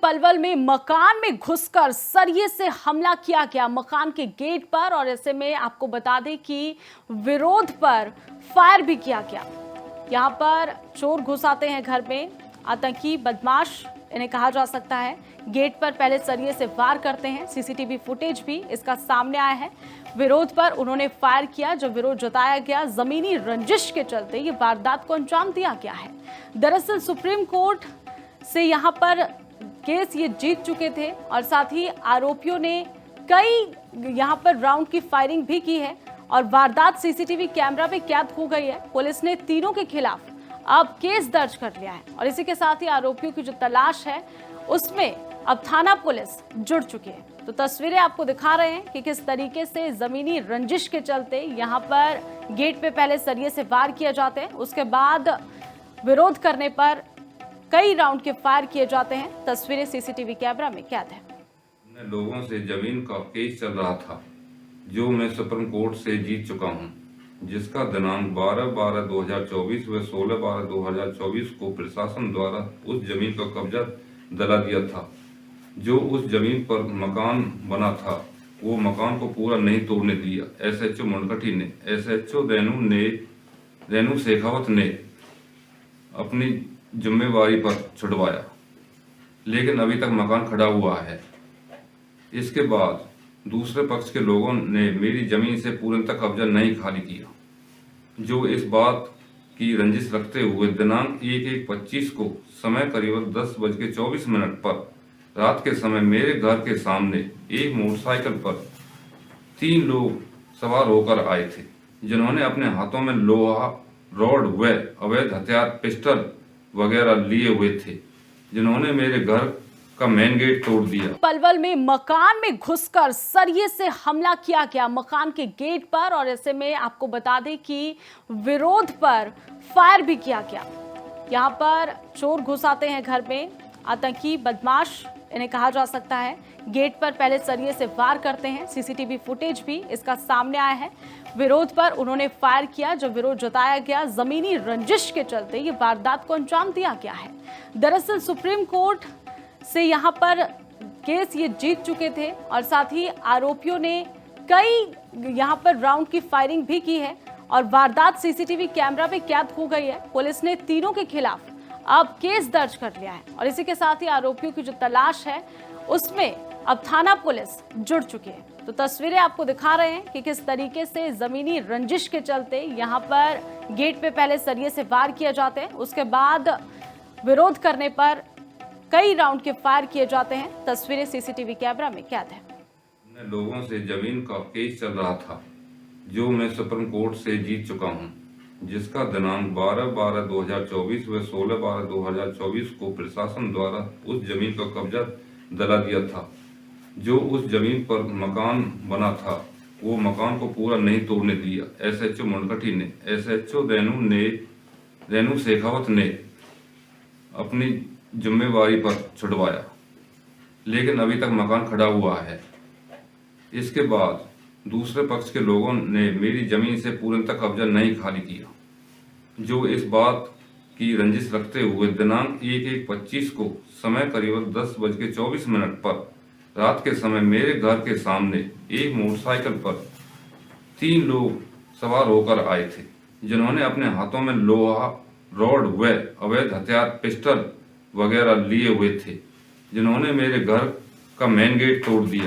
पलवल में मकान में घुसकर सरिये से हमला किया गया मकान के गेट पर, और ऐसे में आपको बता दें कि विरोध पर फायर भी किया गया। यहां पर चोर घुस आते हैं घर में, आतंकी बदमाश इन्हें कहा जा सकता है। गेट पर पहले सरिये से वार करते हैं। सीसीटीवी फुटेज भी इसका सामने आया है। विरोध पर उन्होंने फायर किया। जब विरोध जताया गया, जमीनी रंजिश के चलते ये वारदात को अंजाम दिया गया है। दरअसल सुप्रीम कोर्ट से यहाँ पर केस ये जीत चुके थे और साथ ही आरोपियों ने कई यहाँ पर राउंड की फायरिंग भी की है और वारदात सीसीटीवी कैमरा में कैद हो गई है। पुलिस ने तीनों के खिलाफ अब केस दर्ज कर लिया है और इसी के साथ ही आरोपियों की जो तलाश है उसमें अब थाना पुलिस जुड़ चुकी है। तो तस्वीरें आपको दिखा रहे हैं कि किस तरीके से जमीनी रंजिश के चलते यहाँ पर गेट पे पहले सरिये से वार किए जाते हैं, उसके बाद विरोध करने पर कई राउंड के फायर किए जाते हैं। तस्वीरें सीसीटीवी कैमरा में कैद है। लोगों से जमीन का केस चल रहा था जो मैं सुप्रीम कोर्ट से जीत चुका हूं, जिसका दिनांक 12/12/2024 व 16/12/2024 को प्रशासन द्वारा उस जमीन का कब्जा दिला दिया था। जो उस जमीन पर मकान बना था वो मकान को पूरा नहीं तोड़ने दिया। एसएचओ मुनकठी ने, एसएचओ रेनू शेखावत ने अपनी जिम्मेवारी पर छुड़वाया, लेकिन अभी तक मकान खड़ा हुआ है। इसके बाद दूसरे पक्ष के लोगों ने मेरी जमीन से पूर्णतः कब्जा नहीं खाली किया, जो इस बात की रंजिश रखते हुए दिनांक 1/1/25 को समय करीब 10:24 पर रात के समय मेरे घर के सामने एक मोटरसाइकिल पर 3 लोग सवार होकर आए थे, जिन्होंने अपने हाथों में लोहा रॉड व अवैध हथियार पिस्टल वगैरह लिए हुए थे, जिन्होंने मेरे घर का मेन गेट तोड़ दिया। पलवल में मकान में घुसकर सरिये से हमला किया गया मकान के गेट पर, और ऐसे में आपको बता दें कि विरोध पर फायर भी किया गया। यहाँ पर चोर घुस आते हैं घर में, आतंकी बदमाश इन्हें कहा जा सकता है। गेट पर पहले सरिये से वार करते हैं। सीसीटीवी फुटेज भी इसका सामने आया है। विरोध पर उन्होंने फायर किया। जब विरोध जताया गया, जमीनी रंजिश के चलते ये वारदात को अंजाम दिया गया है। दरअसल सुप्रीम कोर्ट से यहाँ पर केस ये जीत चुके थे और साथ ही आरोपियों ने कई यहाँ पर राउंड की फायरिंग भी की है और वारदात सीसीटीवी कैमरा में कैद हो गई है। पुलिस ने तीनों के खिलाफ अब केस दर्ज कर लिया है और इसी के साथ ही आरोपियों की जो तलाश है उसमें अब थाना पुलिस जुड़ चुकी है। तो तस्वीरें आपको दिखा रहे हैं कि किस तरीके से जमीनी रंजिश के चलते यहाँ पर गेट पे पहले सरिये से वार किए जाते हैं, उसके बाद विरोध करने पर कई राउंड के फायर किए जाते हैं। तस्वीरें सीसीटीवी कैमरा में कैद है। लोगों से जमीन का केस चल रहा था जो मैं सुप्रीम कोर्ट से जीत चुका हूं, जिसका दिनांक 12/12/2024 व 16/12/2024 को प्रशासन द्वारा उस जमीन का कब्जा दिला दिया था। जो उस जमीन पर मकान बना था वो मकान को पूरा नहीं तोड़ने दिया। एसएचओ मुनकठी ने, एसएचओ रेनू शेखावत ने अपनी जिम्मेवारी पर छुड़वाया, लेकिन अभी तक मकान खड़ा हुआ है। इसके बाद दूसरे पक्ष के लोगों ने मेरी जमीन से पूर्णतः कब्जा नहीं खाली किया, जो इस बात की रंजिश रखते हुए दिनांक 1/1/25 को समय करीब 10:24 पर रात के समय मेरे घर के सामने एक मोटरसाइकिल पर 3 लोग सवार होकर आए थे, जिन्होंने अपने हाथों में लोहा रॉड व अवैध हथियार पिस्टल वगैरह लिए हुए थे, जिन्होंने मेरे घर का मेन गेट तोड़ दिया।